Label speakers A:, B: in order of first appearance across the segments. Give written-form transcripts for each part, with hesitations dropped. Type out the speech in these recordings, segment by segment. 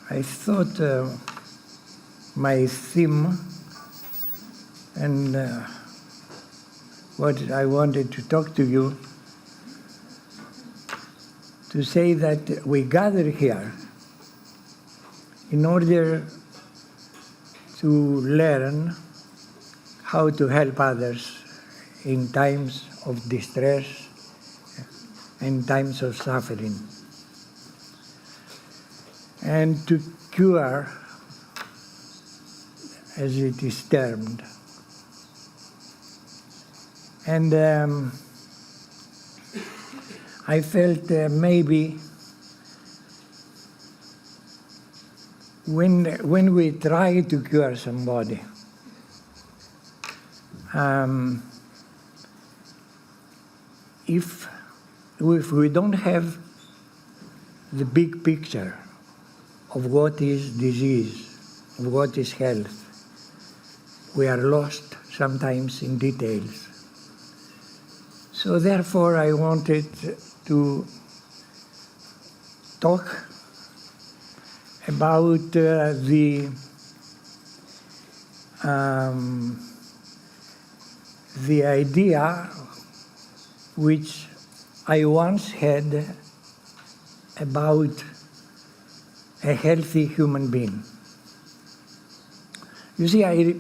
A: I thought my theme and what I wanted to talk to you, to say that we gather here in order to learn how to help others in times of distress and times of suffering, and to cure, as it is termed. And I felt maybe when we try to cure somebody, if we don't have the big picture of what is disease, of what is health, we are lost sometimes in details. So therefore I wanted to talk about the idea which I once had about a healthy human being. You see, I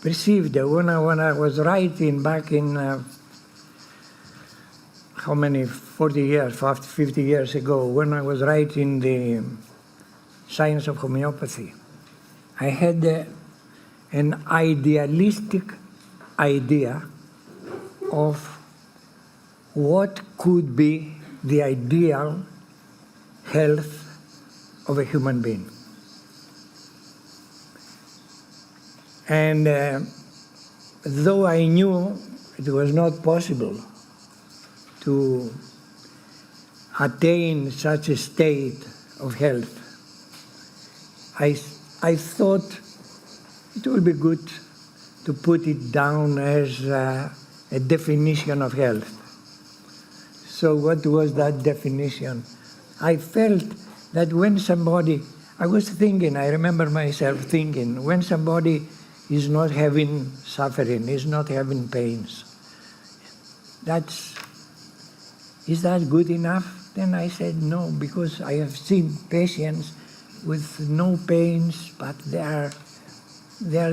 A: perceived when I was writing back in how many, 40 years, 50 years ago, when I was writing the science of homeopathy, I had an idealistic idea of what could be the ideal health of a human being. And though I knew it was not possible to attain such a state of health, I thought it would be good to put it down as a definition of health. So what was that definition? I felt that when somebody, I remember myself thinking, when somebody is not having suffering, is not having pains, is that good enough? Then I said no, because I have seen patients with no pains, but they are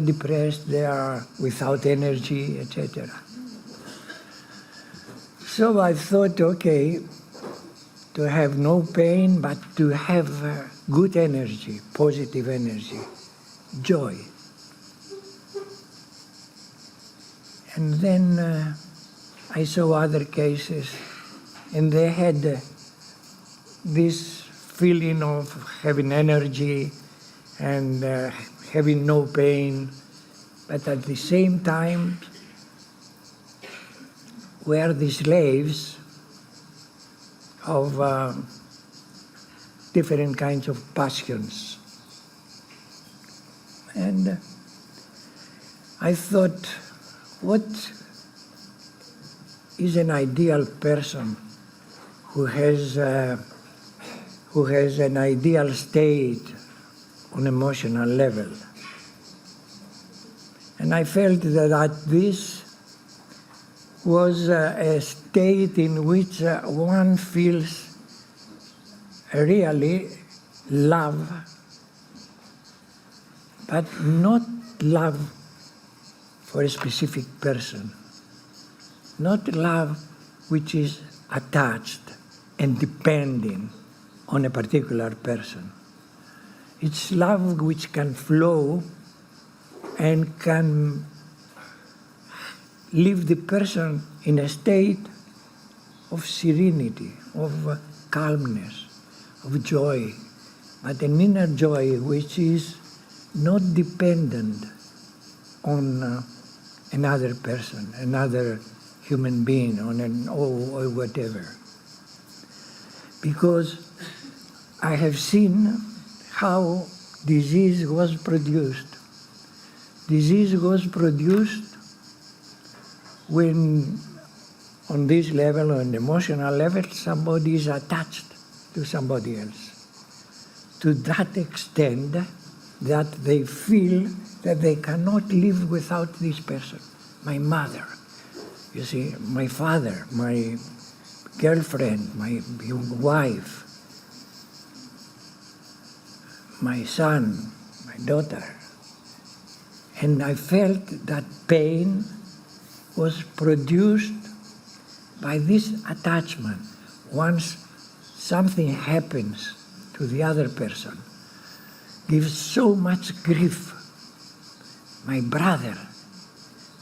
A: depressed, they are without energy, etc. So I thought, okay, to have no pain, but to have good energy, positive energy, joy. And then I saw other cases, and they had this feeling of having energy and having no pain, but at the same time were the slaves of different kinds of passions. And I thought, what is an ideal person who has an ideal state on emotional level? And I felt that this was a state in which one feels really love, but not love for a specific person, not love which is attached and depending on a particular person. It's love which can flow and can leave the person in a state of serenity, of calmness, of joy, but an inner joy which is not dependent on another person, another human being, or whatever. Because I have seen how disease was produced. Disease was produced when, on this level, on the emotional level, somebody is attached to somebody else. to that extent that they feel that they cannot live without this person. My mother, you see, my father, my girlfriend, my wife, my son, my daughter. And I felt that pain was produced by this attachment. Once something happens to the other person, gives so much grief. My brother,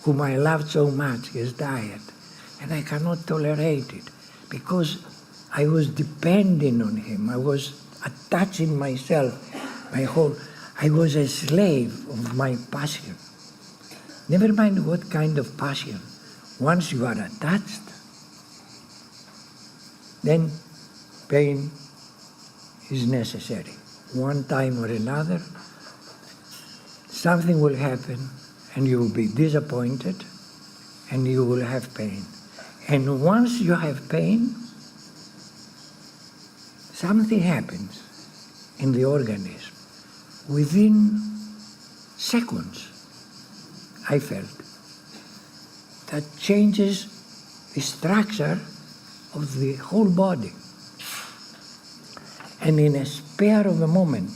A: whom I loved so much, has died, and I cannot tolerate it because I was depending on him. I was attaching myself, I was a slave of my passion. Never mind what kind of passion. Once you are attached, then pain is necessary. One time or another, something will happen and you will be disappointed and you will have pain. And once you have pain, something happens in the organism. Within seconds, I felt, that changes the structure of the whole body. And in a spare of a moment,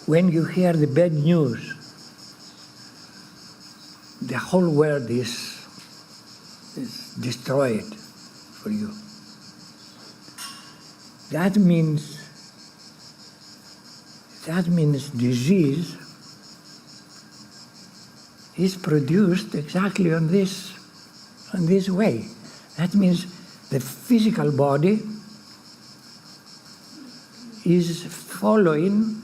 A: when you hear the bad news, the whole world is destroyed for you. That means disease is produced exactly on this way. That means the physical body is following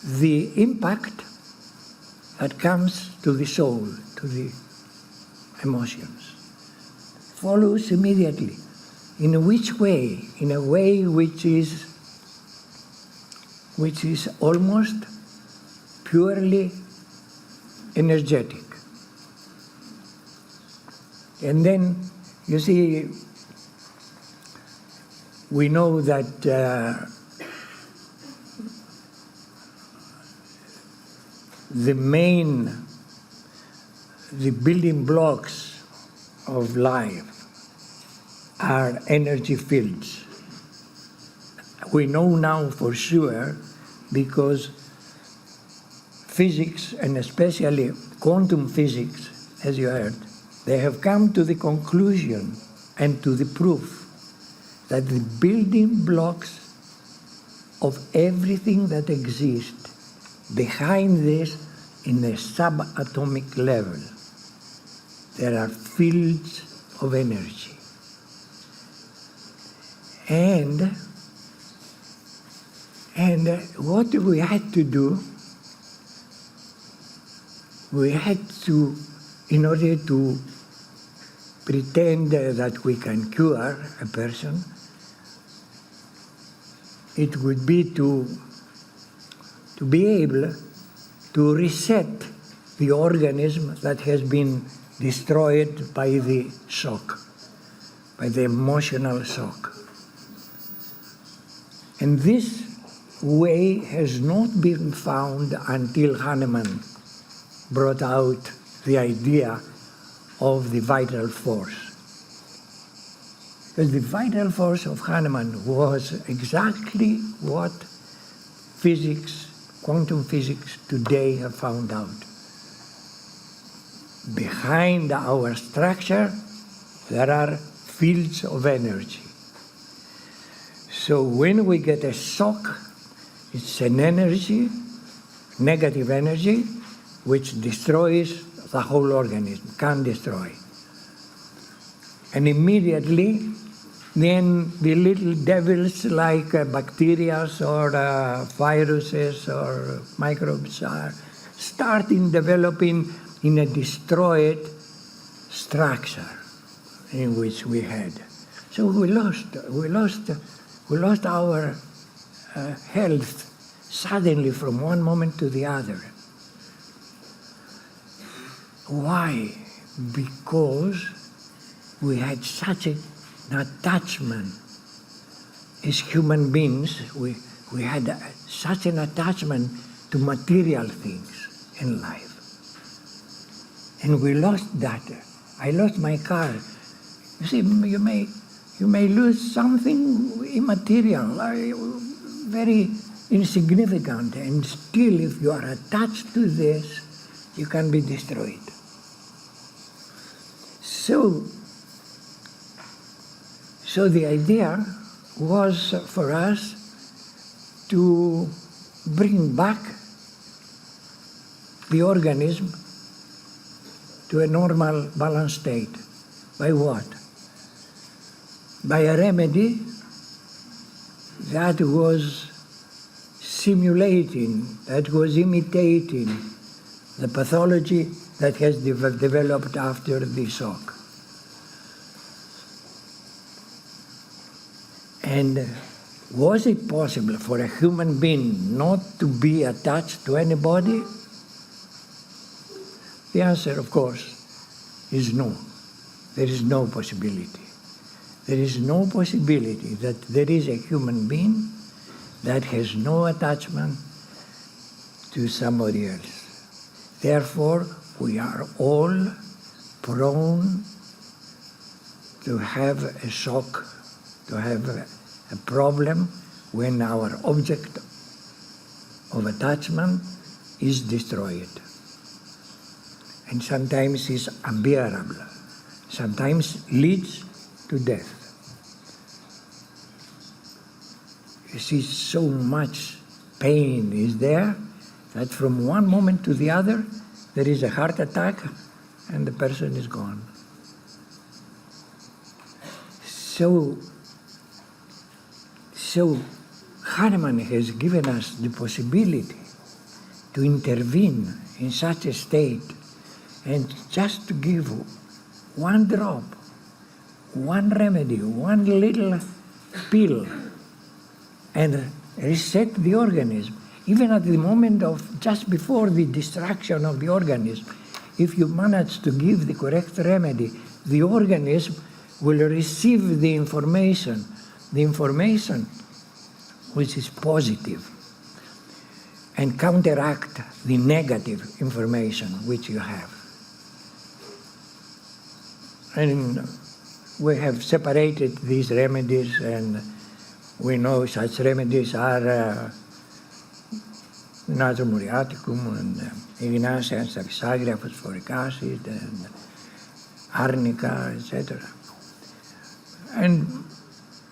A: the impact that comes to the soul, to the emotions. Follows immediately. In which way? In a way which is almost purely energetic. And then, you see, we know that the building blocks of life are energy fields. We know now for sure because physics, and especially quantum physics, as you heard, they have come to the conclusion and to the proof that the building blocks of everything that exists behind this in a subatomic level, there are fields of energy. And what we had to do, in order to pretend that we can cure a person, it would be to be able to reset the organism that has been destroyed by the shock, by the emotional shock. And this way has not been found until Hahnemann brought out the idea of the vital force. Because the vital force of Hahnemann was exactly what physics, quantum physics today have found out. Behind our structure, there are fields of energy. So when we get a shock, it's an energy, negative energy, which destroys the whole organism, can destroy. And immediately, then the little devils like bacteria or viruses or microbes are starting developing in a destroyed structure in which we had. So we lost our health suddenly from one moment to the other. Why? Because we had such an attachment, as human beings, we had such an attachment to material things in life. And we lost that. I lost my car. You see, you may lose something immaterial, very insignificant, and still if you are attached to this, you can be destroyed. So the idea was for us to bring back the organism to a normal balanced state. By what? By a remedy that was simulating, that was imitating the pathology that has developed after the shock. And was it possible for a human being not to be attached to anybody? The answer, of course, is no. There is no possibility. There is no possibility that there is a human being that has no attachment to somebody else. Therefore, we are all prone to have a shock, to have a problem when our object of attachment is destroyed. And sometimes is unbearable, sometimes leads to death. You see, so much pain is there that from one moment to the other, there is a heart attack and the person is gone. So Hahnemann has given us the possibility to intervene in such a state and just to give one drop, one remedy, one little pill, and reset the organism. Even at the moment of just before the destruction of the organism, if you manage to give the correct remedy, the organism will receive the information which is positive, and counteract the negative information which you have. And we have separated these remedies, and we know such remedies are natrum muriaticum and ignatia and saxagria, phosphoric acid, and arnica, etc. And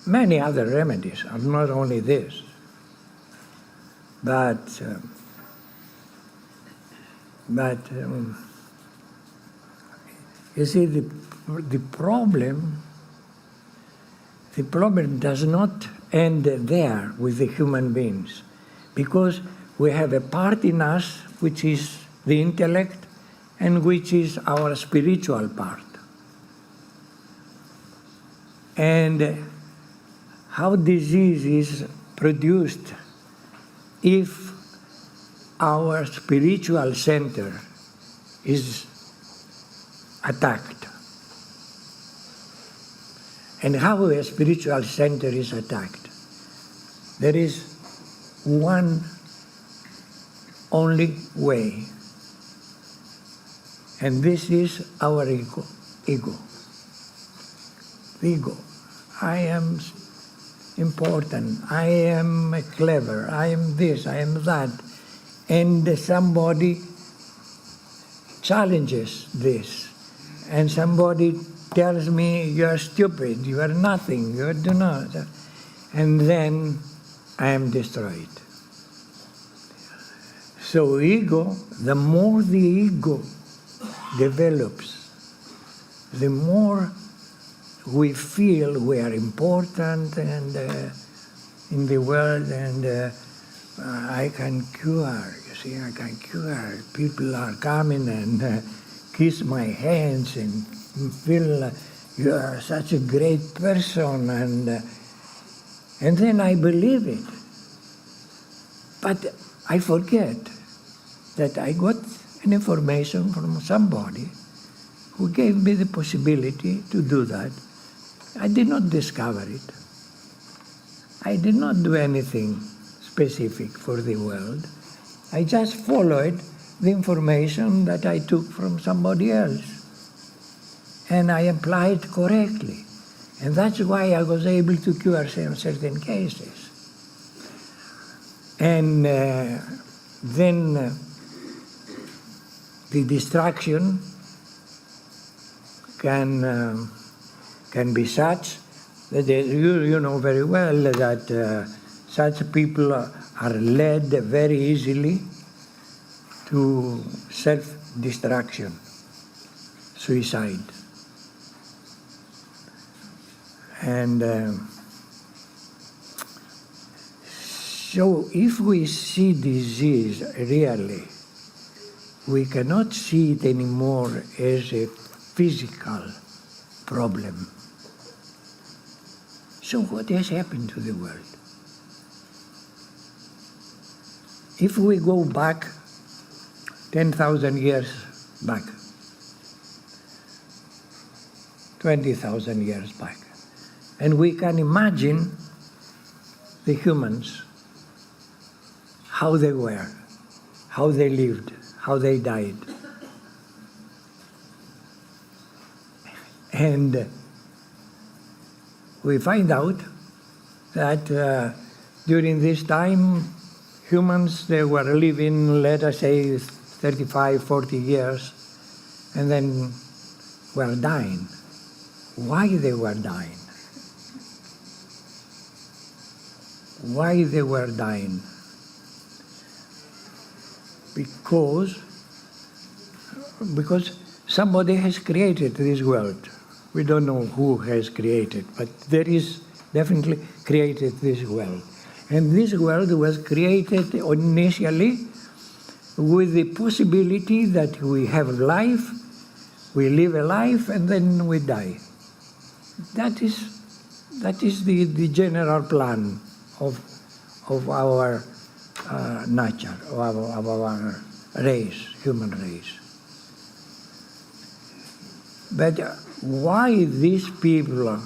A: many other remedies, and not only this. But you see, the problem does not end there with the human beings, because we have a part in us which is the intellect and which is our spiritual part. And how disease is produced if our spiritual center is attacked. And how a spiritual center is attacked? There is one only way, and this is our ego. The ego. I am important, I am clever, I am this, I am that. And somebody challenges this, and somebody tells me, you are stupid, you are nothing, you do not. And then I am destroyed. So ego, the more the ego develops, the more we feel we are important and in the world, and I can cure. You see, I can cure. People are coming and kiss my hands and feel you are such a great person, and then I believe it. But I forget that I got an information from somebody who gave me the possibility to do that. I did not discover it. I did not do anything specific for the world. I just followed the information that I took from somebody else. And I applied correctly. And that's why I was able to cure certain cases. And then the distraction can be such that you know very well that such people are led very easily to self-destruction, suicide. And so if we see disease really, we cannot see it anymore as a physical problem. So what has happened to the world? If we go back 10,000 years back, 20,000 years back, and we can imagine the humans, how they were, how they lived, how they died. And we find out that during this time, humans, they were living, let us say, 35, 40 years, and then were dying. Why they were dying? Why they were dying? Because somebody has created this world. We don't know who has created, but there is definitely created this world. And this world was created initially with the possibility that we have life, we live a life, and then we die. That is the general plan of our nature, of our race, human race. But why these people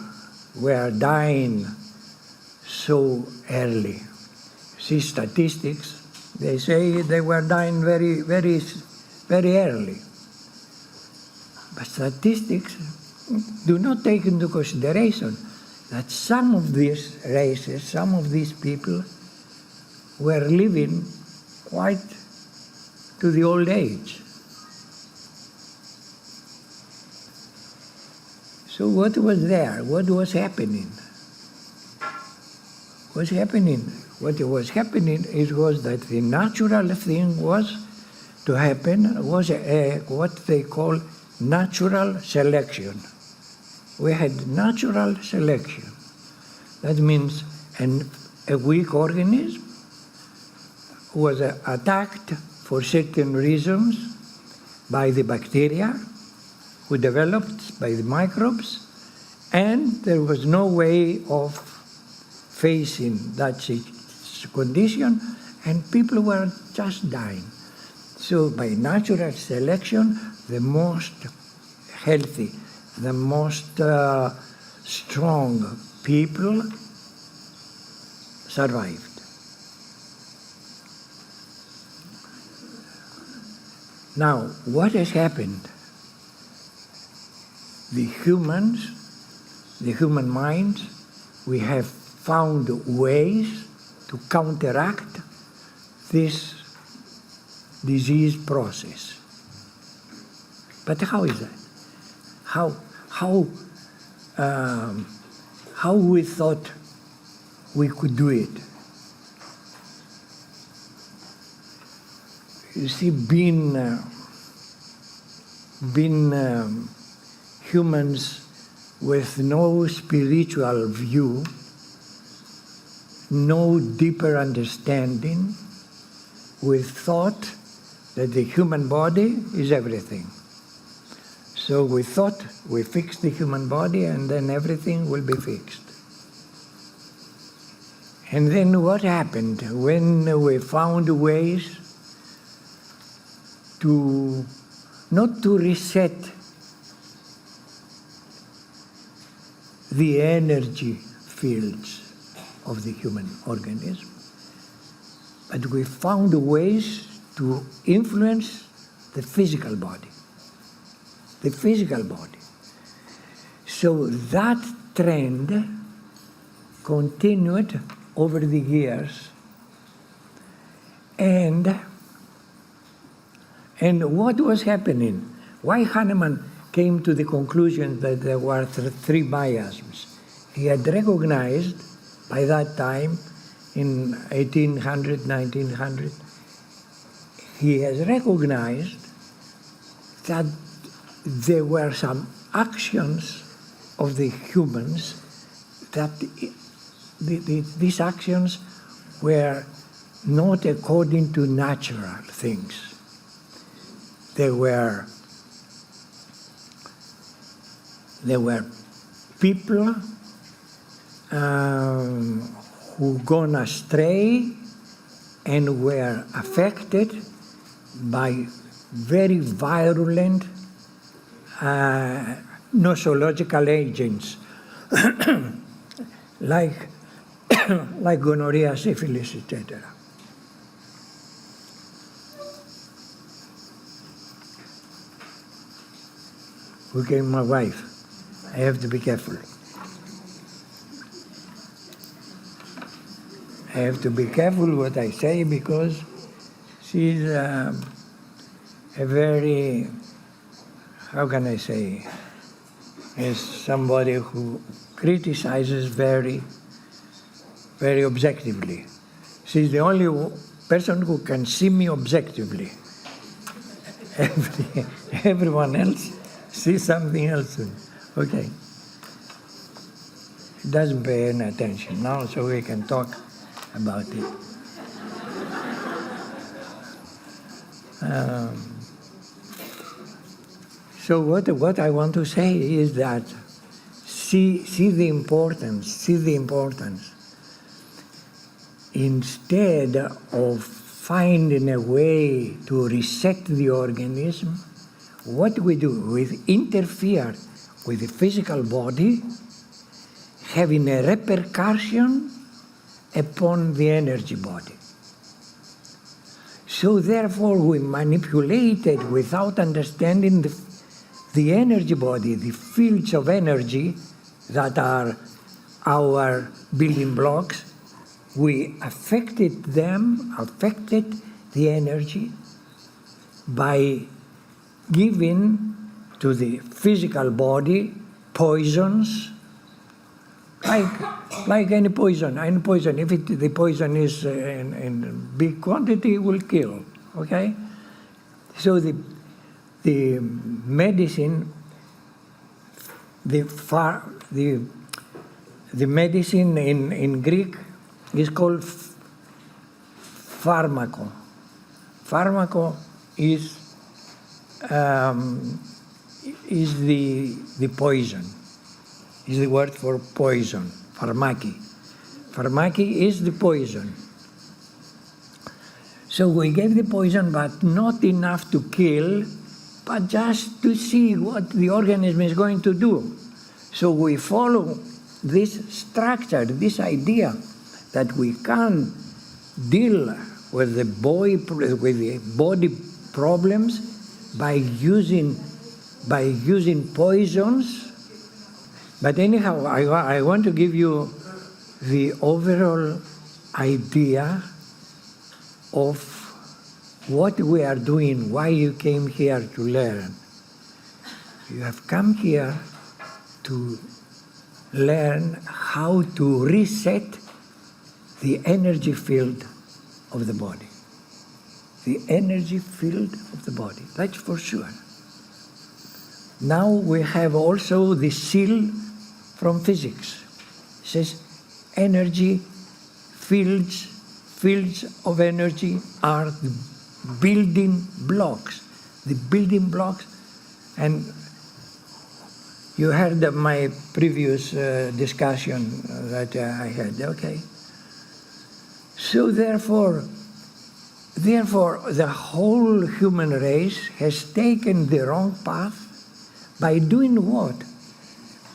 A: were dying so early? See statistics, they say they were dying very, very, very early. But statistics do not take into consideration that some of these races, some of these people were living quite to the old age. So what was there? What was happening? What was happening was that the natural thing was to happen was what they call natural selection. We had natural selection. That means a weak organism was attacked for certain reasons by the bacteria who developed by the microbes, and there was no way of facing that condition, and people were just dying. So by natural selection, the most healthy, the most strong people survived. Now, what has happened? The humans, the human minds, we have found ways to counteract this disease process. But how is that? How we thought we could do it? You see, being humans with no spiritual view, no deeper understanding, we thought that the human body is everything. So we thought we fixed the human body and then everything will be fixed. And then what happened when we found ways to not to reset the energy fields of the human organism, but we found ways to influence the physical body. The physical body. So that trend continued over the years, and what was happening? Why Hahnemann came to the conclusion that there were three miasms? He had recognized by that time, in 1800, 1900, he has recognized that there were some actions of the humans that these actions were not according to natural things. There were people who gone astray and were affected by very virulent nosological agents like gonorrhea, syphilis, etc. Okay, my wife. I have to be careful. I have to be careful what I say because she's a very, how can I say, is somebody who criticizes very, very objectively. She's the only person who can see me objectively. Everyone else sees something else. Okay. He doesn't pay any attention now, so we can talk about it. So what I want to say is that see the importance. Instead of finding a way to reset the organism, what we do, we interfere with the physical body, having a repercussion upon the energy body. So therefore we manipulated without understanding the energy body, the fields of energy that are our building blocks. We affected the energy by giving to the physical body poisons, like any poison. If the poison is in big quantity, it will kill. Okay, so the medicine, the medicine in Greek is called pharmako. Pharmako is the poison. Is the word for poison. Pharmaki. Pharmaki is the poison. So we gave the poison, but not enough to kill, but just to see what the organism is going to do. So we follow this structure, this idea that we can deal with the body problems by using poisons. But anyhow, I want to give you the overall idea of what we are doing, why you came here to learn. You have come here to learn how to reset the energy field of the body. The energy field of the body, that's for sure. Now we have also the seal from physics. It says energy fields of energy are the building blocks. The building blocks, and you heard my previous discussion that I had, okay? So therefore, the whole human race has taken the wrong path by doing what?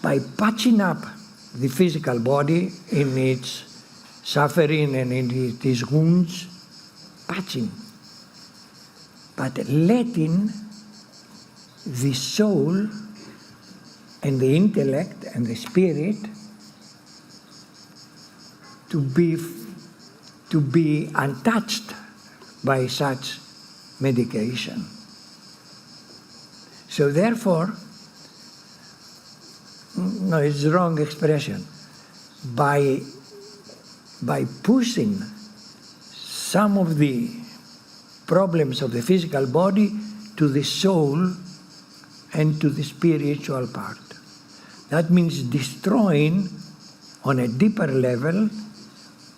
A: By patching up the physical body in its suffering and in his wounds, patching. But letting the soul and the intellect and the spirit to be untouched by such medication. So therefore, no, it's the wrong expression. By pushing some of the problems of the physical body to the soul and to the spiritual part. That means destroying on a deeper level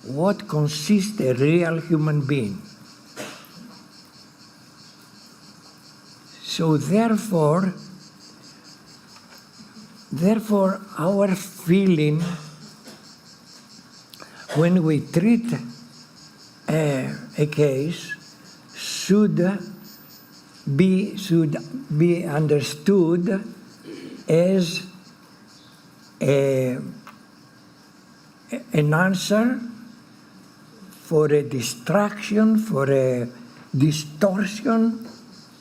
A: what consists a real human being. So therefore our feeling when we treat a case should be understood as an answer for a distraction, for a distortion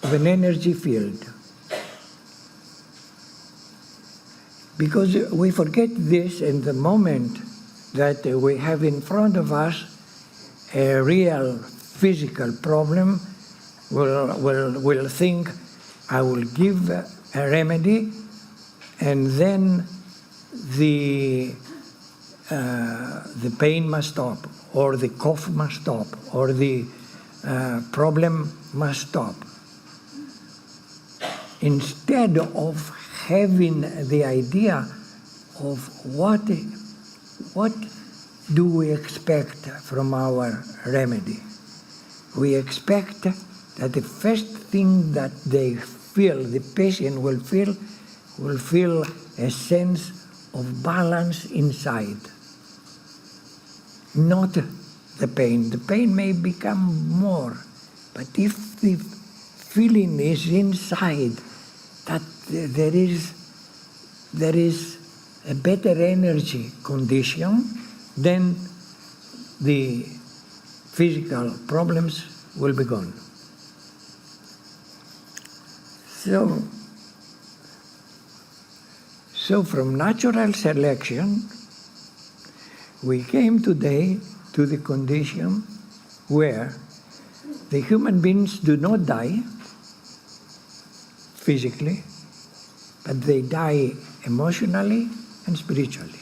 A: of an energy field. Because we forget this in the moment that we have in front of us a real physical problem, we'll think, I will give a remedy, and then the pain must stop, or the cough must stop, or the problem must stop. Instead of having the idea of what do we expect from our remedy. We expect that the first thing that they feel, the patient will feel a sense of balance inside. Not the pain. The pain may become more, but if the feeling is inside that there is a better energy condition, then the physical problems will be gone. So from natural selection, we came today to the condition where the human beings do not die physically, but they die emotionally and spiritually.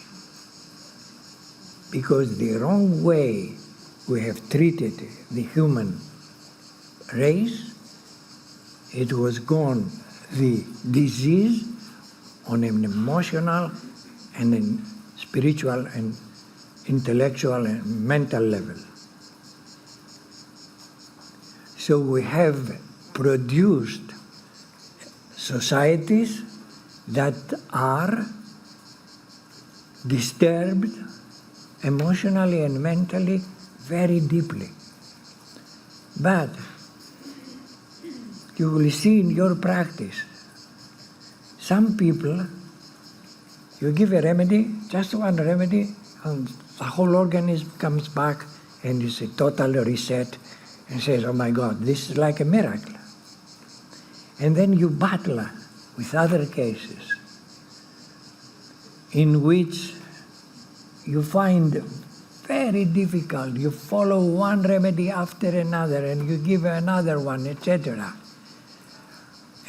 A: Because the wrong way we have treated the human race, it was gone the disease on an emotional and an spiritual and intellectual and mental level. So we have produced societies that are disturbed emotionally and mentally very deeply. But you will see in your practice, some people, you give a remedy, just one remedy, and the whole organism comes back and is a total reset and says, oh my God, this is like a miracle. And then you battle with other cases in which you find very difficult. You follow one remedy after another and you give another one, etc.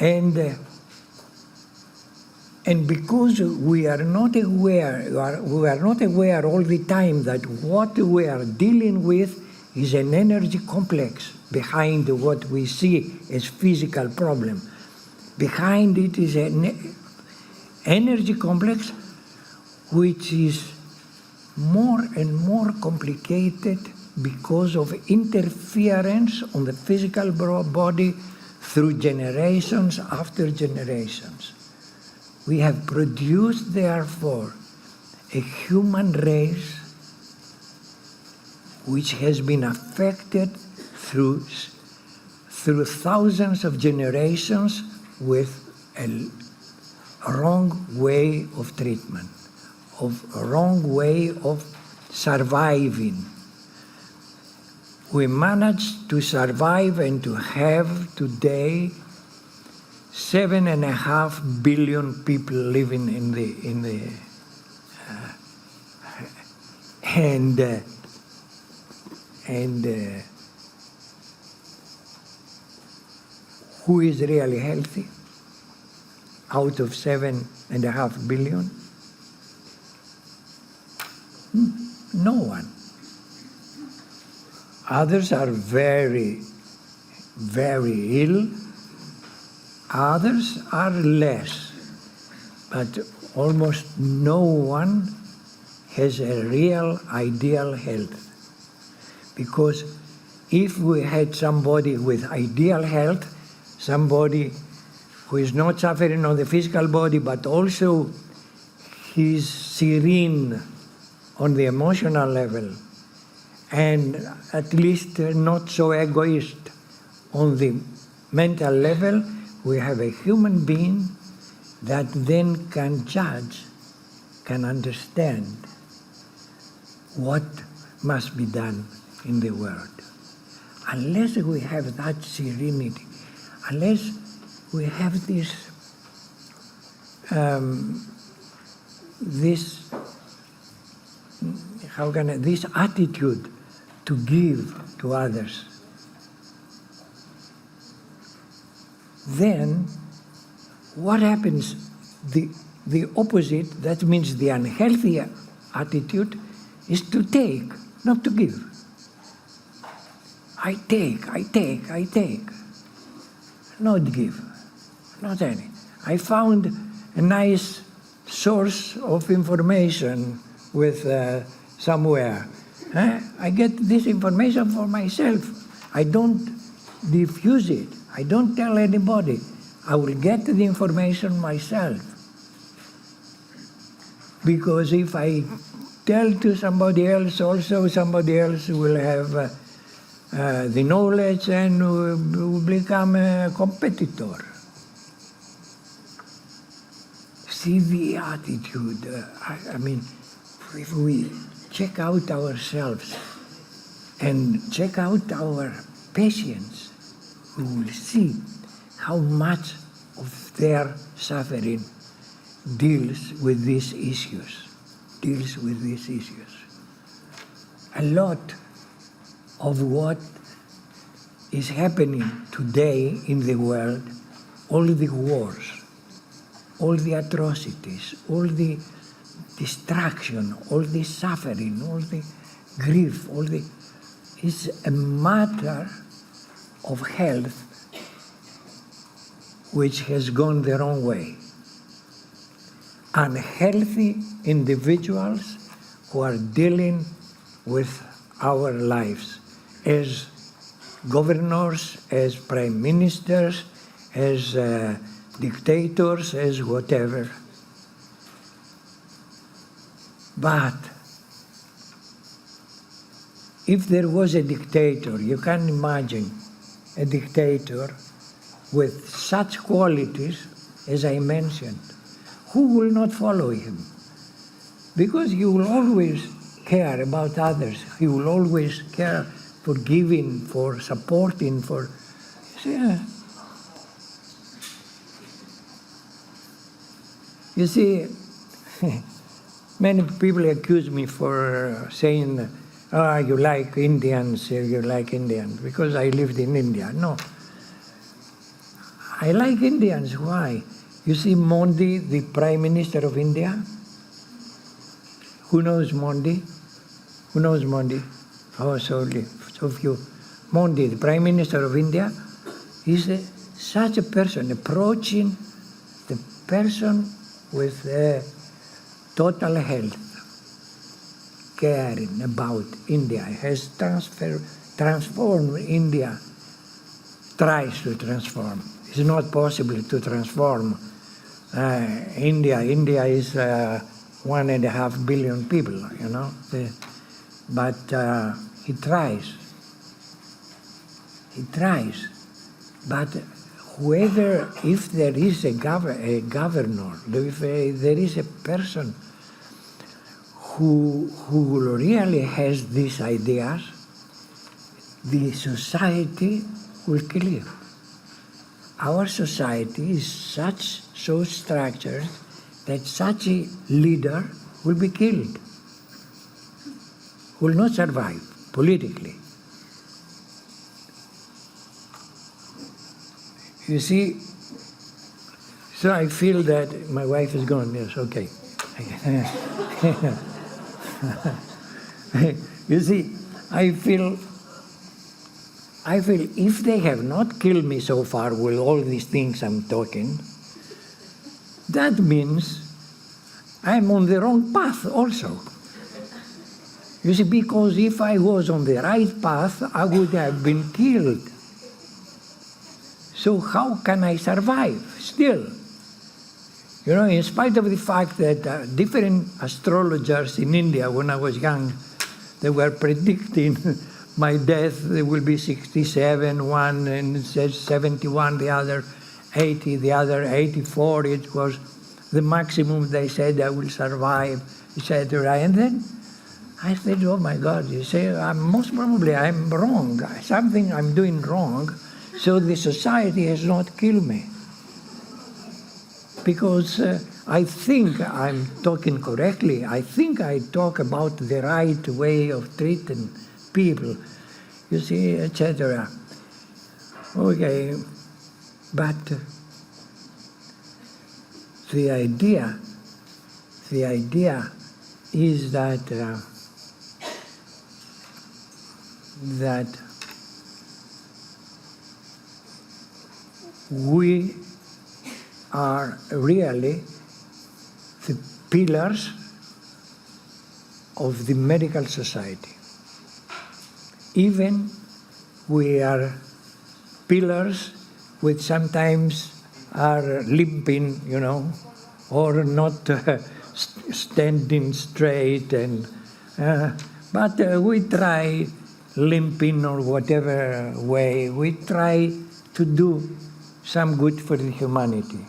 A: And because we are not aware all the time that what we are dealing with is an energy complex behind what we see as physical problem. Behind it is an energy complex which is more and more complicated because of interference on the physical body through generations after generations. We have produced, therefore, a human race which has been affected through thousands of generations with a wrong way of treatment, of a wrong way of surviving. We managed to survive and to have today 7.5 billion people living who is really healthy out of 7.5 billion? No one. Others are very, very ill. Others are less. But almost no one has a real ideal health. Because if we had somebody with ideal health, somebody who is not suffering on the physical body, but also he's serene on the emotional level, and at least not so egoist on the mental level, we have a human being that then can judge, can understand what must be done in the world. Unless we have that serenity, unless we have this this attitude to give to others, then what happens? The opposite, that means the unhealthy attitude, is to take, not to give. I take, not give, not any. I found a nice source of information with somewhere. I get this information for myself. I don't diffuse it. I don't tell anybody. I will get the information myself. Because if I tell to somebody else, also somebody else will have the knowledge and will become a competitor. See the attitude. I mean, if we check out ourselves and check out our patients, we will see how much of their suffering deals with these issues. A lot of what is happening today in the world, all the wars, all the atrocities, all the destruction, all the suffering, all the grief, is a matter of health which has gone the wrong way. Unhealthy individuals who are dealing with our lives as governors, as prime ministers, as dictators, as whatever. But if there was a dictator, you can imagine a dictator with such qualities as I mentioned, who will not follow him? Because he will always care about others. He will always care for giving, for supporting, for... You see, many people accuse me for saying, you like Indians, because I lived in India. No. I like Indians. Why? You see Modi, the Prime Minister of India? Who knows Modi? Oh, so few. Modi, the Prime Minister of India, is such a person, approaching the person with total health, caring about India, has transformed India, tries to transform. It's not possible to transform India. India is 1.5 billion people, you know. But he tries. But whoever, if there is a governor, if there is a person who really has these ideas, the society will kill him. Our society is so structured that such a leader will be killed, will not survive politically. You see, so I feel that my wife is gone. Yes, okay. You see, I feel if they have not killed me so far with all these things I'm talking, that means I'm on the wrong path also. You see, because if I was on the right path, I would have been killed. So how can I survive still? You know, in spite of the fact that different astrologers in India, when I was young, they were predicting my death, it will be 67, one, and it says 71, the other 80, the other 84. It was the maximum they said I will survive, etc. And then I said, oh my God, you say, most probably I'm wrong. Something I'm doing wrong, so the society has not killed me. Because I think I'm talking correctly. I think I talk about the right way of treating people, you see, etc. Okay, but the idea is that we are really the pillars of the medical society. Even we are pillars which sometimes are limping, you know, or not standing straight, and but we try limping or whatever way. We try to do some good for the humanity.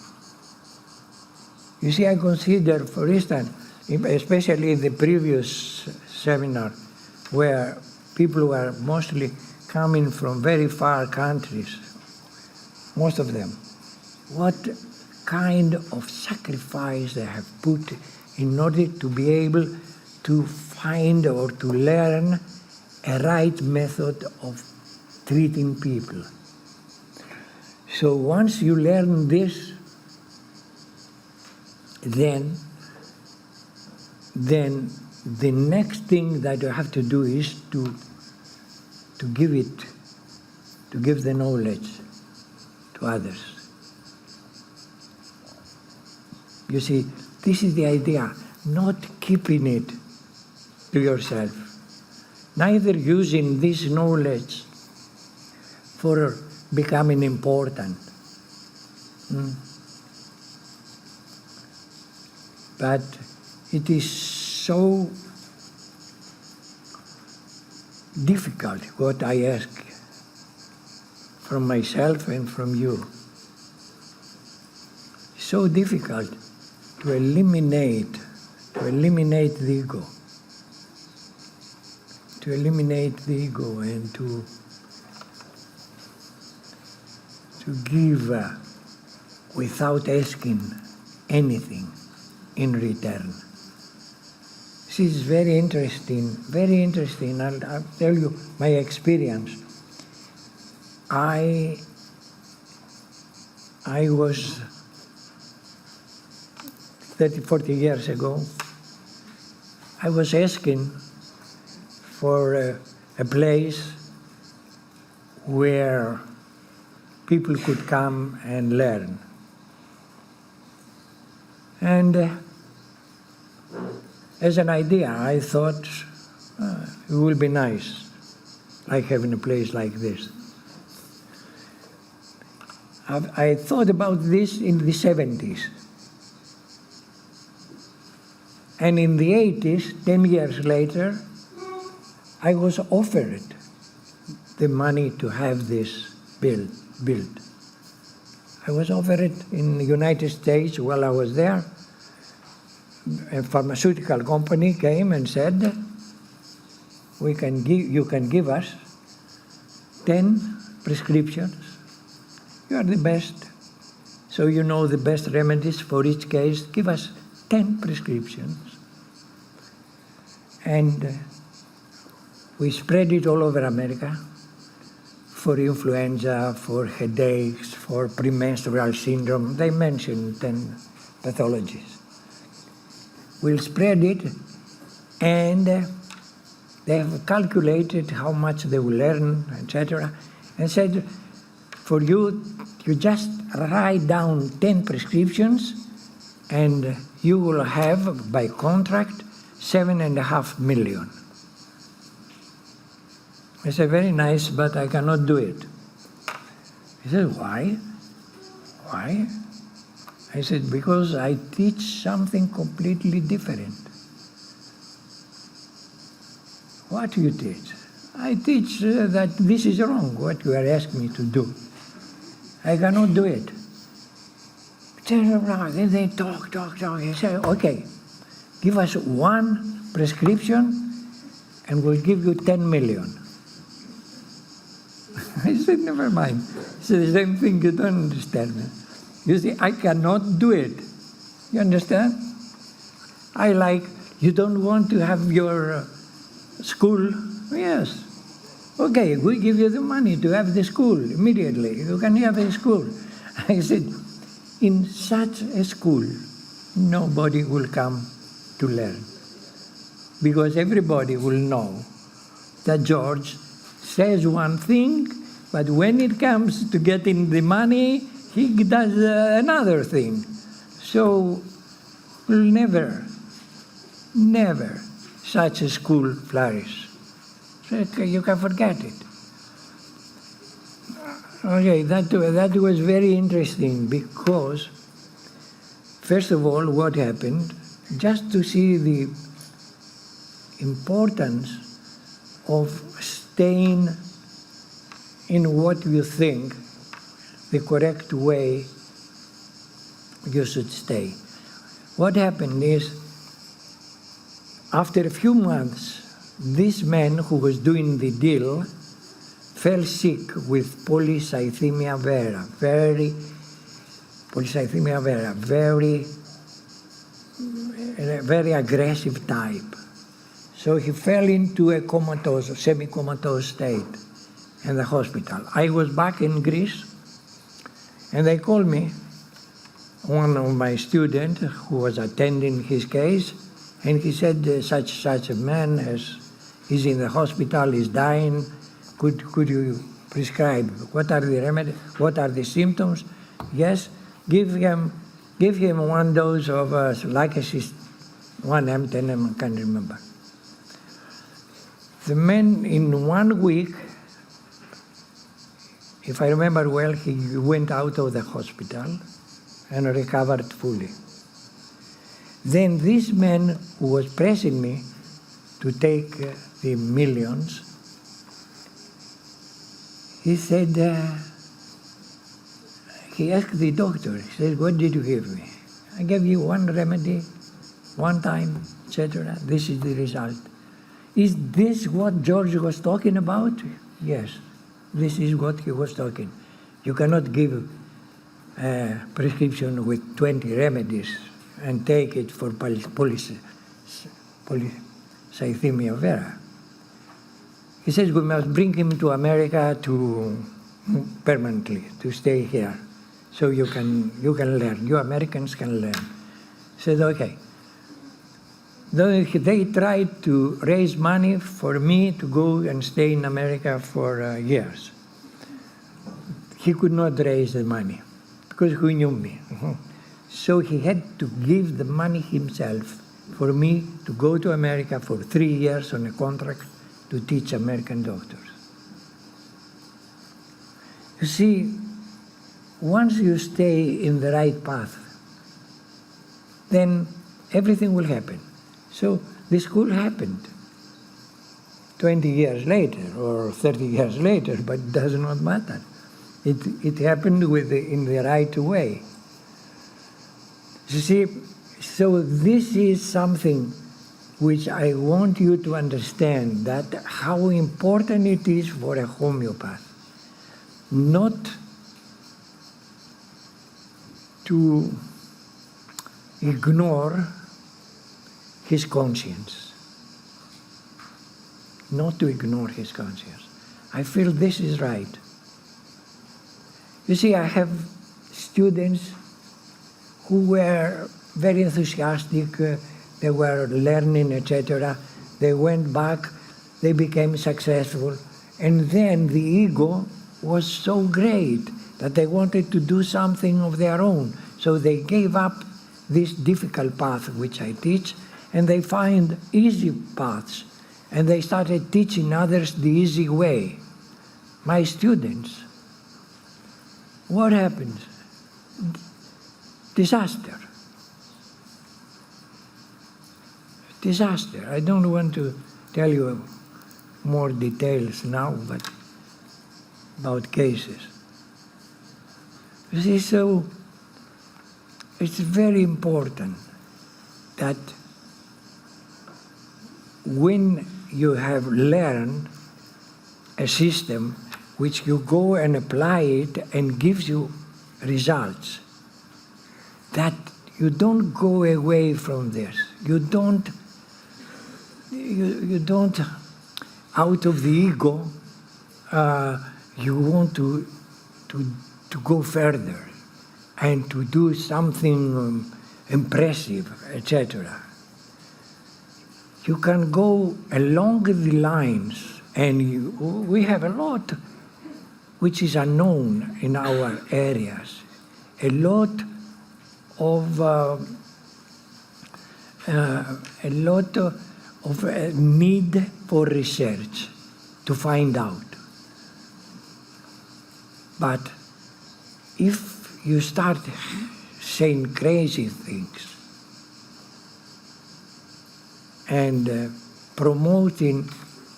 A: You see, I consider, for instance, especially in the previous seminar, where people were mostly coming from very far countries, most of them, what kind of sacrifice they have put in order to be able to find or to learn a right method of treating people. So once you learn this, then the next thing that you have to do is to give the knowledge to others. You see, this is the idea, not keeping it to yourself, neither using this knowledge for becoming important. But it is so difficult what I ask from myself and from you. So difficult to eliminate the ego. To eliminate the ego and to give without asking anything in return. This is very interesting, very interesting. I'll tell you my experience. I was 30, 40 years ago, I was asking for a place where people could come and learn. And as an idea, I thought it would be nice, like having a place like this. I thought about this in the 70s. And in the 80s, 10 years later, I was offered the money to have this built. I was offered it in the United States while I was there. a pharmaceutical company came and said, you can give us 10 prescriptions. You are the best. So you know the best remedies for each case. Give us 10 prescriptions. And we spread it all over America for influenza, for headaches, for premenstrual syndrome. They mentioned 10 pathologies. We'll spread it, and they have calculated how much they will earn, etc., and said, for you just write down 10 prescriptions, and you will have, by contract, $7.5 million. I said, very nice, but I cannot do it. He said, why? Why? I said, because I teach something completely different. What do you teach? I teach that this is wrong, what you are asking me to do. I cannot do it. Then they talk. He said, okay, give us one prescription and we'll give you 10 million. I said, never mind. He said, the same thing, you don't understand me. You see, I cannot do it. You understand? You don't want to have your school? Yes. Okay, we give you the money to have the school immediately. You can have a school. I said, in such a school, nobody will come to learn. Because everybody will know that George says one thing, but when it comes to getting the money, he does another thing. So will never such a school flourish. So you can forget it. Okay, that was very interesting because, first of all, what happened, just to see the importance of staying in what you think the correct way you should stay. What happened is, after a few months, this man who was doing the deal fell sick with polycythemia vera, very aggressive type. So he fell into a comatose, semi-comatose state in the hospital. I was back in Greece, and they called me, one of my students who was attending his case, and he said, such a man is in the hospital, is dying. Could you prescribe? What are the remedies? What are the symptoms? Yes, give him one dose of Lycosis 1M, 10M, I can't remember. The man, in 1 week, if I remember well, he went out of the hospital and recovered fully. Then this man who was pressing me to take the millions, he said, he asked the doctor, he said, what did you give me? I gave you one remedy, one time, etc. This is the result. Is this what George was talking about? Yes, this is what he was talking. You cannot give a prescription with 20 remedies and take it for polycythemia vera. He says we must bring him to America permanently, to stay here, so you can learn. You Americans can learn. He said, okay. They tried to raise money for me to go and stay in America for years. He could not raise the money because he knew me. So he had to give the money himself for me to go to America for 3 years on a contract to teach American doctors. You see, once you stay in the right path, then everything will happen. So the school happened 20 years later or 30 years later, but it does not matter. It happened in the right way. You see, So this is something which I want you to understand, that how important it is for a homeopath not to ignore his conscience. Not to ignore his conscience. I feel this is right. You see, I have students who were very enthusiastic, they were learning, etc. They went back, they became successful, and then the ego was so great that they wanted to do something of their own. So they gave up this difficult path which I teach, and they find easy paths, and they started teaching others the easy way. My students, what happens? Disaster. Disaster. I don't want to tell you more details now, but about cases. You see, so it's very important that when you have learned a system which you go and apply it and gives you results, that you don't go away from this. You don't out of the ego, you want to go further and to do something impressive, etc. You can go along the lines, and we have a lot which is unknown in our areas, a lot of need for research to find out. But if you start saying crazy things and promoting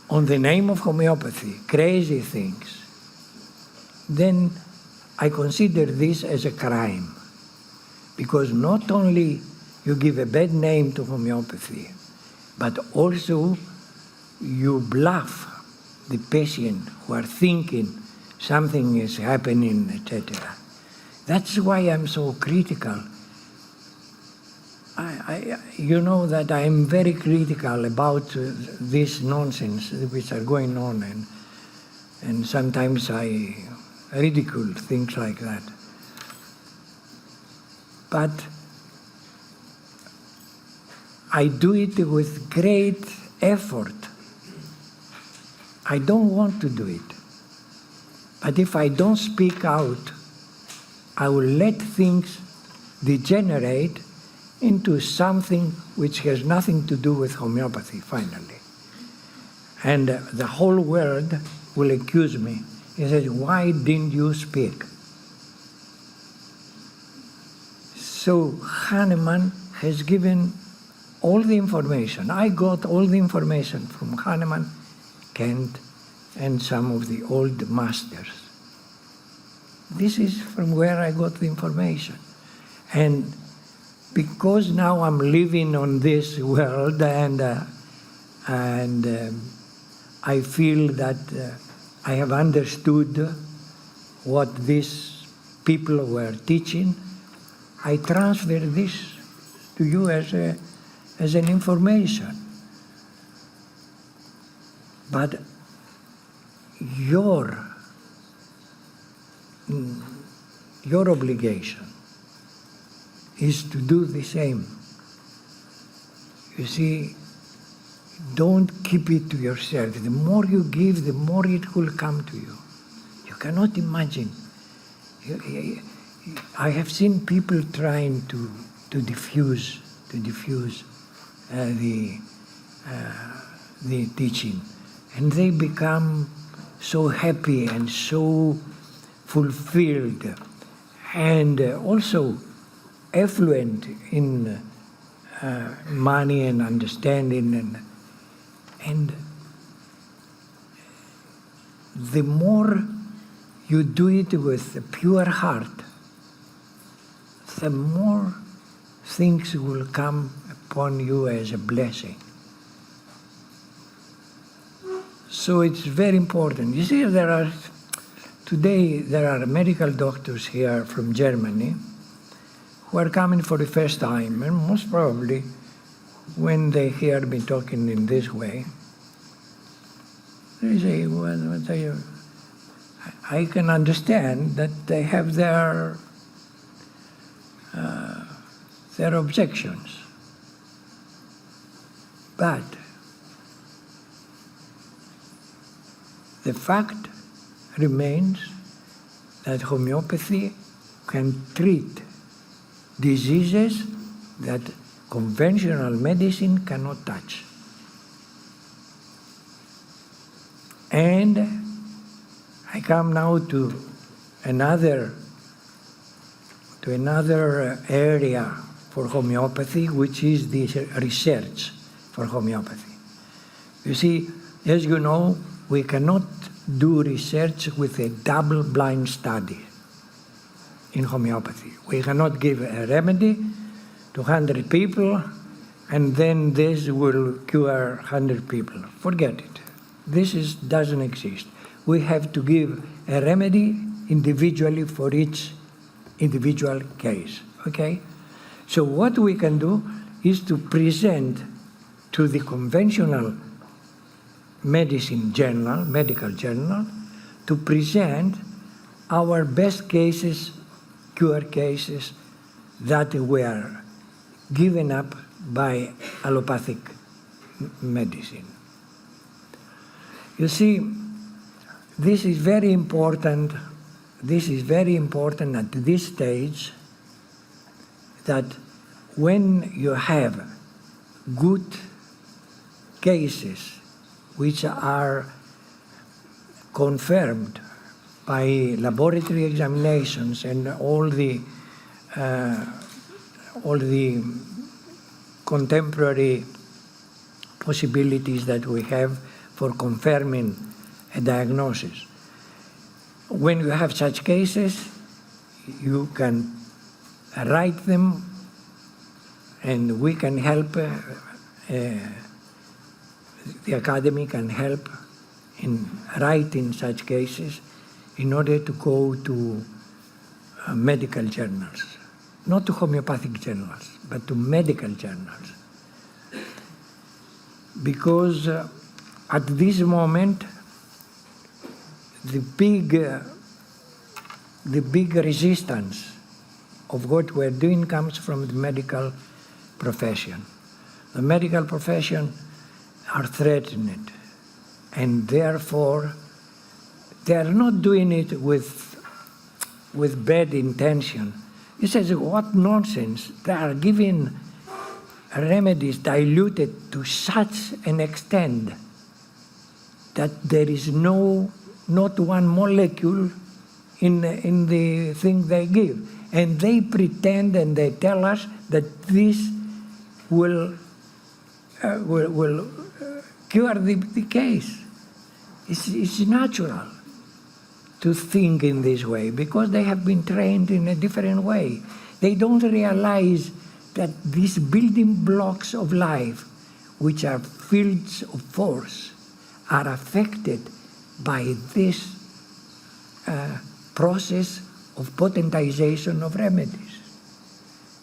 A: on the name of homeopathy crazy things, then I consider this as a crime. Because not only you give a bad name to homeopathy, but also you bluff the patient who are thinking something is happening, etc. That's why I'm so critical. You know that I'm very critical about this nonsense which are going on, and sometimes I ridicule things like that. But I do it with great effort. I don't want to do it. But if I don't speak out, I will let things degenerate into something which has nothing to do with homeopathy, finally. And the whole world will accuse me. He says, why didn't you speak? So Hahnemann has given all the information. I got all the information from Hahnemann, Kent, and some of the old masters. This is from where I got the information. And because now I'm living on this world, and I feel that I have understood what these people were teaching, I transfer this to you as an information. But your obligation is to do the same. You see, don't keep it to yourself. The more you give, the more it will come to you. You cannot imagine. I have seen people trying to diffuse the teaching, and they become so happy and so fulfilled, and also affluent in money and understanding, and the more you do it with a pure heart, the more things will come upon you as a blessing. So it's very important. You see, today there are medical doctors here from Germany who are coming for the first time, and most probably when they hear me talking in this way, they say, well, I can understand that they have their objections. But the fact remains that homeopathy can treat diseases that conventional medicine cannot touch. And I come now to another area for homeopathy, which is the research for homeopathy. You see, as you know, we cannot do research with a double-blind study in homeopathy. We cannot give a remedy to 100 people and then this will cure 100 people. Forget it. This doesn't exist. We have to give a remedy individually for each individual case, okay? So what we can do is to present to the conventional medicine journal, medical journal, to present our best cases, cure cases that were given up by allopathic medicine. You see, this is very important. This is very important at this stage, that when you have good cases which are confirmed by laboratory examinations and all the contemporary possibilities that we have for confirming a diagnosis. When you have such cases, you can write them and we can help, the academy can help in writing such cases in order to go to medical journals, not to homeopathic journals, but to medical journals. Because at this moment, the big resistance of what we're doing comes from the medical profession. The medical profession are threatened, and therefore they are not doing it with bad intention. He says, what nonsense. They are giving remedies diluted to such an extent that there is not one molecule in the thing they give. And they pretend and they tell us that this will cure the case. It's natural to think in this way because they have been trained in a different way. They don't realize that these building blocks of life, which are fields of force, are affected by this process of potentization of remedies,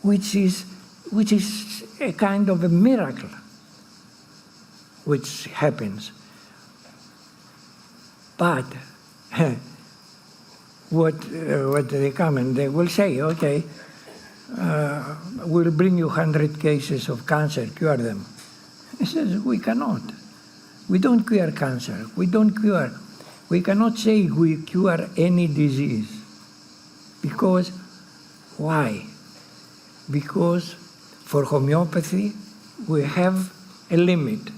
A: which is a kind of a miracle which happens. But what they come and they will say, okay, we'll bring you 100 cases of cancer, cure them. He says, we cannot. We don't cure cancer. We cannot say we cure any disease. Because, why? Because for homeopathy, we have a limit.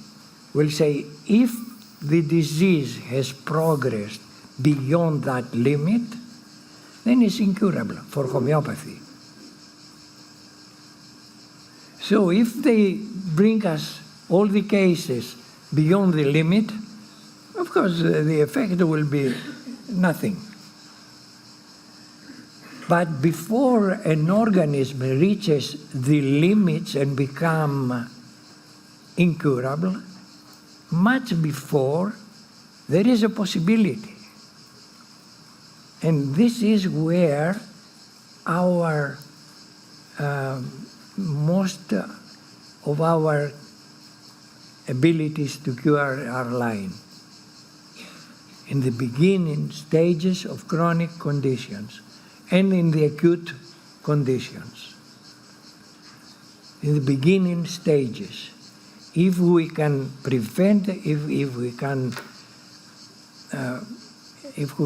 A: We'll say, if the disease has progressed beyond that limit, then it's incurable for homeopathy. So if they bring us all the cases beyond the limit, of course the effect will be nothing. But before an organism reaches the limits and become incurable, much before, there is a possibility. And this is where our most of our abilities to cure are lying. In the beginning stages of chronic conditions and in the acute conditions. In the beginning stages, if we can prevent, if we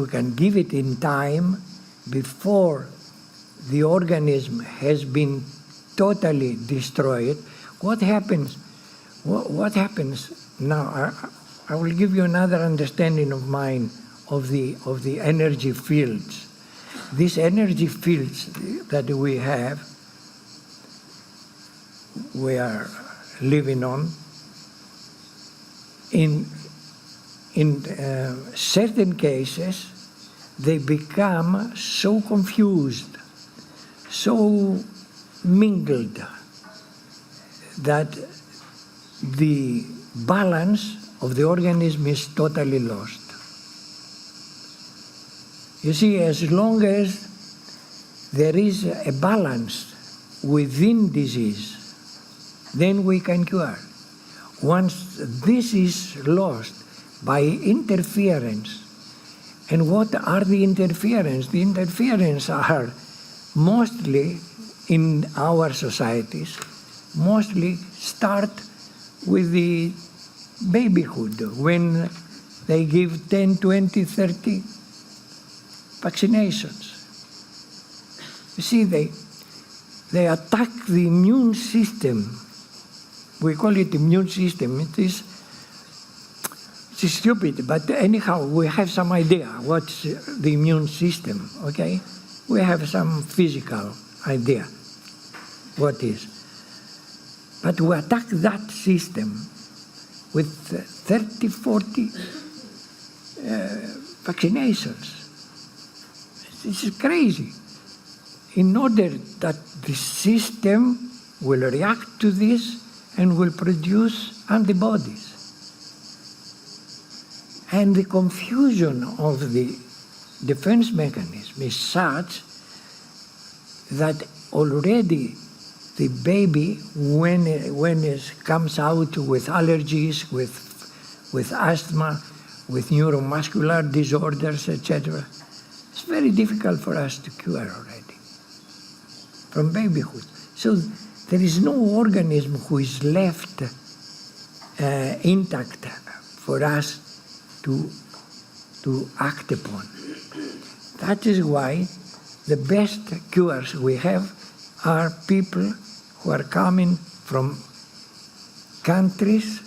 A: can give it in time before the organism has been totally destroyed, what happens? What happens now? I will give you another understanding of mine of the energy fields. These energy fields that we are living on, in certain cases, they become so confused, so mingled, that the balance of the organism is totally lost. You see, as long as there is a balance within disease, then we can cure. Once this is lost by interference, and what are the interference? The interference are mostly in our societies, mostly start with the babyhood, when they give 10, 20, 30 vaccinations. You see, they attack the immune system. We call it immune system. It's stupid, but anyhow, we have some idea what's the immune system, okay? We have some physical idea what is. But we attack that system with 30, 40 vaccinations. This is crazy. In order that the system will react to this and will produce antibodies. And the confusion of the defense mechanism is such that already the baby, when it comes out with allergies, with asthma, with neuromuscular disorders, etc., it's very difficult for us to cure already from babyhood. So there is no organism who is left intact for us to act upon. That is why the best cures we have are people who are coming from countries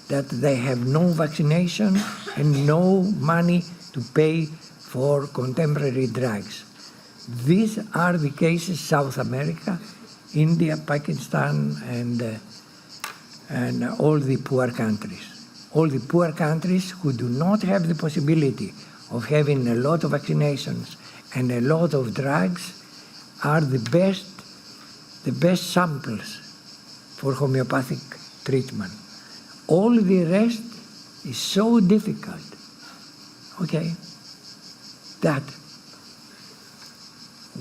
A: that they have no vaccination and no money to pay for contemporary drugs. These are the cases: South America, India, Pakistan, and all the poor countries. All the poor countries who do not have the possibility of having a lot of vaccinations and a lot of drugs are the best samples for homeopathic treatment. All the rest is so difficult, okay, that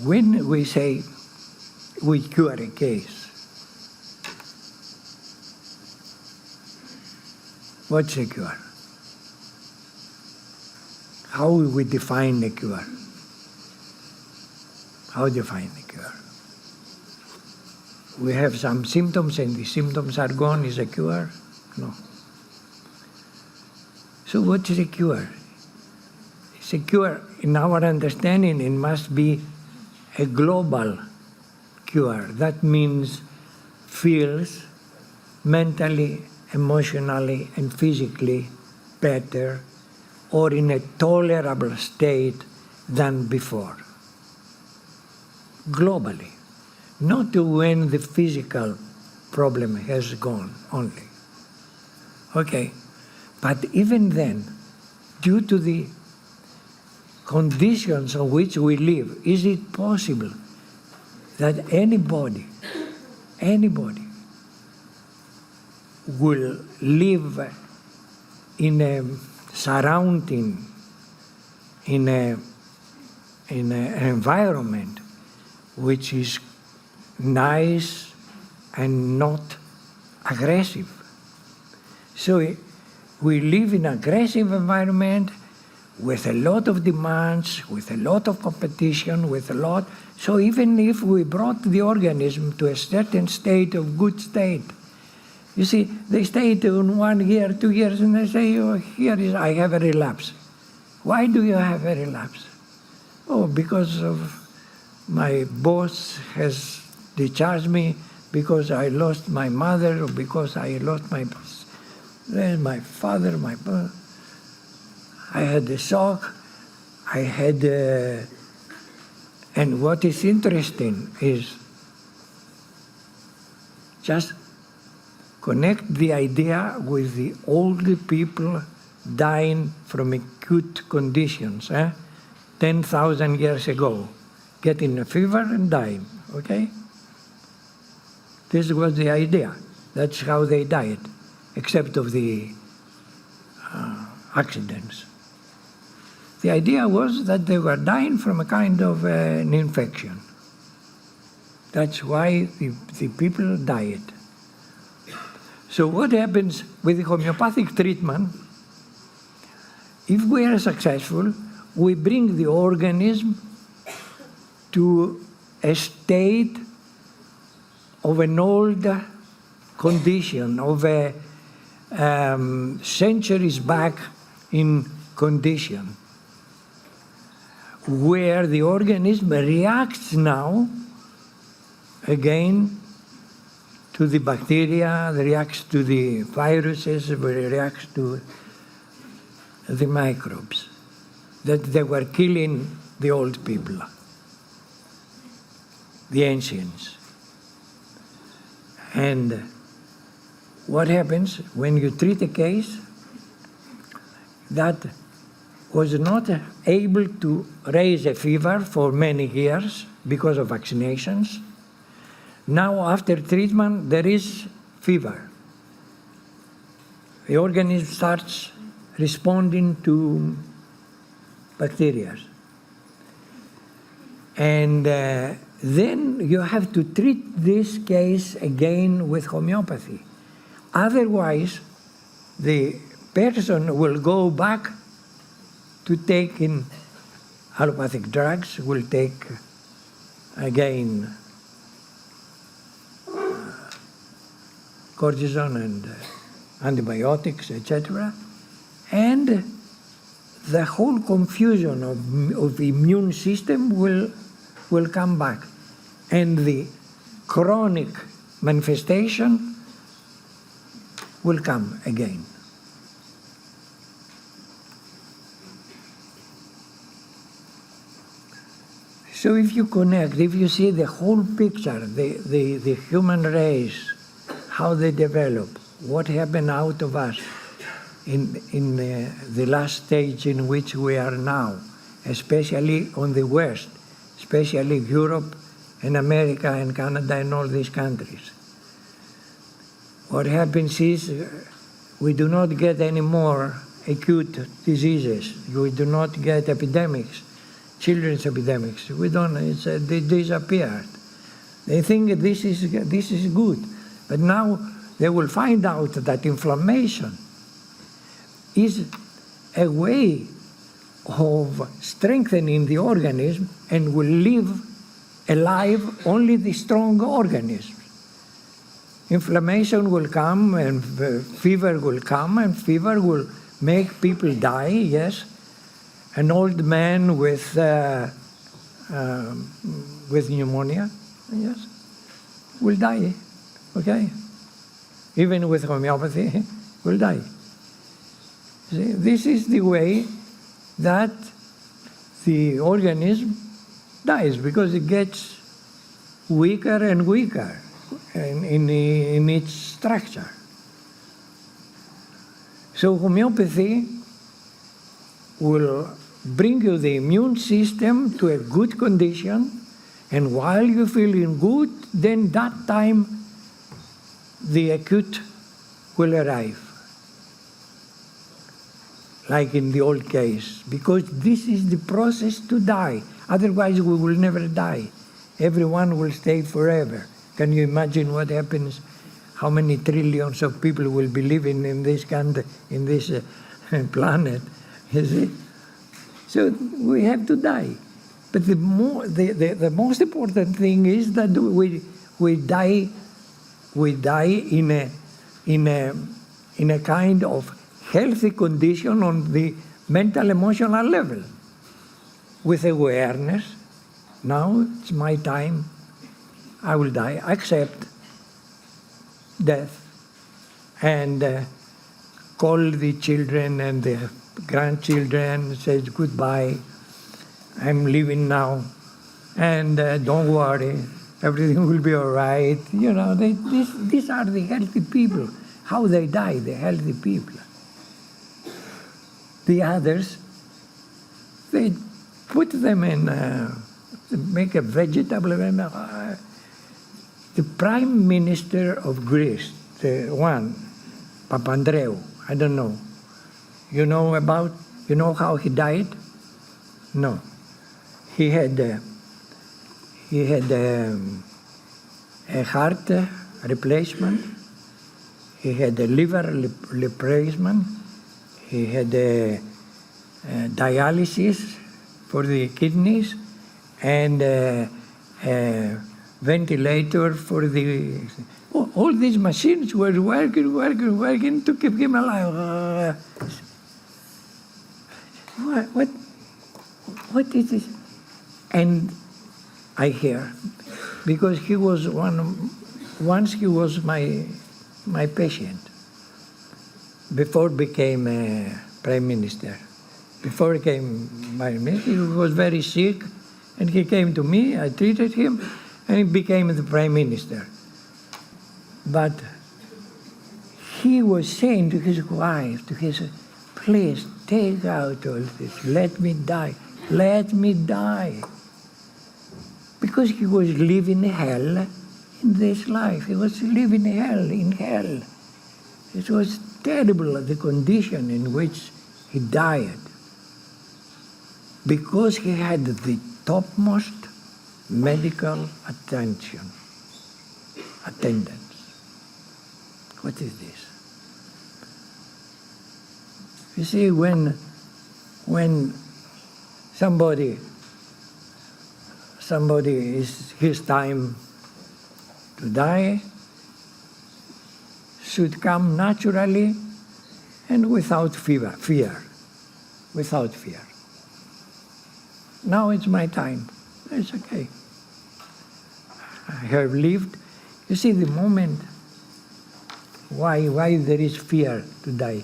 A: when we say we cure a case, what's a cure? How we define a cure? How define a cure? We have some symptoms and the symptoms are gone. Is a cure? No. So what is a cure? It's a cure, in our understanding, it must be a global cure. That means feels mentally, emotionally, and physically better or in a tolerable state than before. Globally. Not when the physical problem has gone only. Okay, but even then, due to the conditions on which we live, is it possible that anybody will live in a surrounding, in an environment which is nice and not aggressive? So we live in an aggressive environment with a lot of demands, with a lot of competition, with a lot. So even if we brought the organism to a certain state of good state, you see, they stay in 1 year, 2 years, and they say, oh, I have a relapse. Why do you have a relapse? Oh, because of my boss has discharged me, because I lost my mother, or because I lost my father, my brother. I had a shock. I had, and what is interesting is just connect the idea with the older people dying from acute conditions, 10,000 years ago, getting a fever and dying, okay? This was the idea. That's how they died, except of the accidents. The idea was that they were dying from a kind of an infection. That's why the people died. So what happens with the homeopathic treatment, if we are successful, we bring the organism to a state of an old condition, of a centuries back in condition, where the organism reacts now again to the bacteria, reacts to the viruses, reacts to the microbes that they were killing the old people, the ancients. And what happens when you treat a case that was not able to raise a fever for many years because of vaccinations? Now, after treatment, there is fever. The organism starts responding to bacteria. And then you have to treat this case again with homeopathy. Otherwise, the person will go back to taking allopathic drugs, will take again cortisone and antibiotics, etc. And the whole confusion of the immune system will come back. And the chronic manifestation will come again. So if you connect, if you see the whole picture, the human race, how they develop, what happened out of us in the last stage in which we are now, especially on the West, especially Europe and America and Canada and all these countries. What happens is we do not get any more acute diseases. We do not get epidemics, children's epidemics. We don't, they disappeared. They think this is good. But now they will find out that inflammation is a way of strengthening the organism and will leave alive only the strong organisms. Inflammation will come and fever will come, and fever will make people die, yes. An old man with pneumonia, yes, will die, okay? Even with homeopathy, will die. See, this is the way that the organism dies, because it gets weaker and weaker in its structure. So homeopathy will bring you the immune system to a good condition, and while you're feeling good, then that time the acute will arrive. Like in the old case, because this is the process to die. Otherwise we will never die. Everyone will stay forever. Can you imagine what happens? How many trillions of people will be living in this country, in this planet? You see? So we have to die. But the most important thing is that we die in a kind of healthy condition on the mental emotional level, with awareness. Now it's my time. I will die. Accept death, and call the children and the grandchildren, says goodbye. I'm leaving now, and don't worry, everything will be all right. You know, these are the healthy people. How they die, the healthy people. The others, they put them in, make a vegetable. The Prime Minister of Greece, the one, Papandreou, I don't know. You know how he died? No. He had a heart replacement. He had a liver replacement. He had a dialysis for the kidneys and a ventilator for the... all these machines were working to keep him alive. What is this? And I hear, because he was once he was my patient, before became a prime minister. Before he became prime minister, he was very sick, and he came to me, I treated him, and he became the prime minister. But he was saying to his wife, please take out all this, let me die, let me die. Because he was living hell in this life. He was living hell in hell. It was terrible, the condition in which he died, because he had the topmost medical attendance. What is this? You see, when somebody is his time to die, should come naturally and without fear. Without fear. Now it's my time. It's okay. I have lived. You see, the moment why there is fear to die.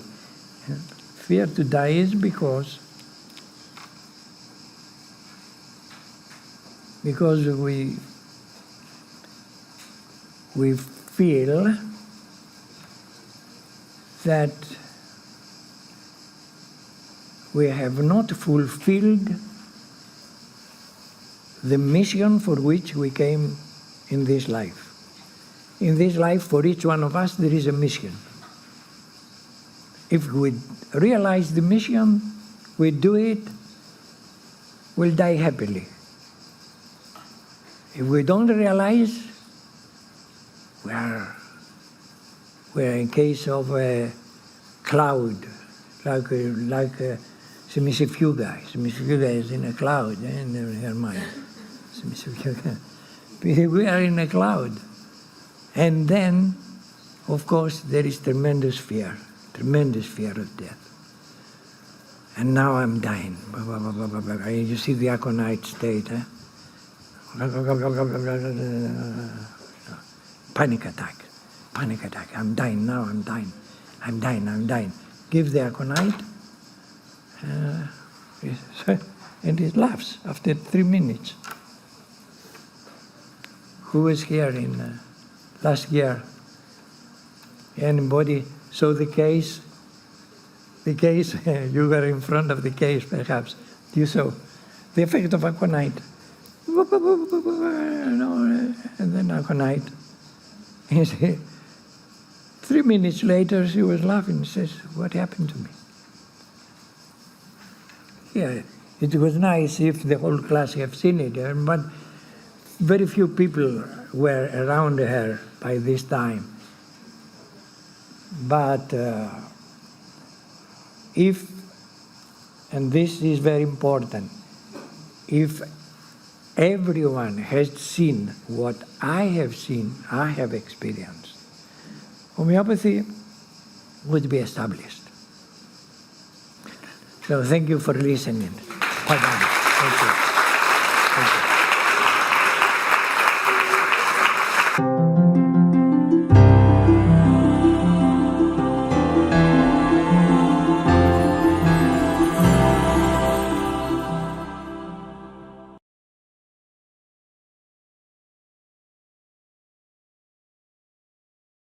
A: Fear to die is because we feel that we have not fulfilled the mission for which we came in this life. In this life, for each one of us, there is a mission. If we realize the mission, we do it, we'll die happily. If we don't realize, we're in case of a cloud, like a semicifuga. Semicifuga is in a cloud in her mind. We are in a cloud. And then, of course, there is tremendous fear of death. And now I'm dying. You see the aconite state, eh? Panic attack. I'm dying now, I'm dying. Give the aconite, and it laughs after 3 minutes. Who was here in last year? Anybody saw the case? The case, you were in front of the case perhaps. You saw the effect of aconite. And then aconite. And 3 minutes later, she was laughing. She says, "What happened to me?" Yeah, it was nice if the whole class have seen it, but very few people were around her by this time. But if, and this is very important, if everyone has seen what I have seen, I have experienced, homeopathy would be established. So thank you for listening. Bye-bye. Thank you. Thank you.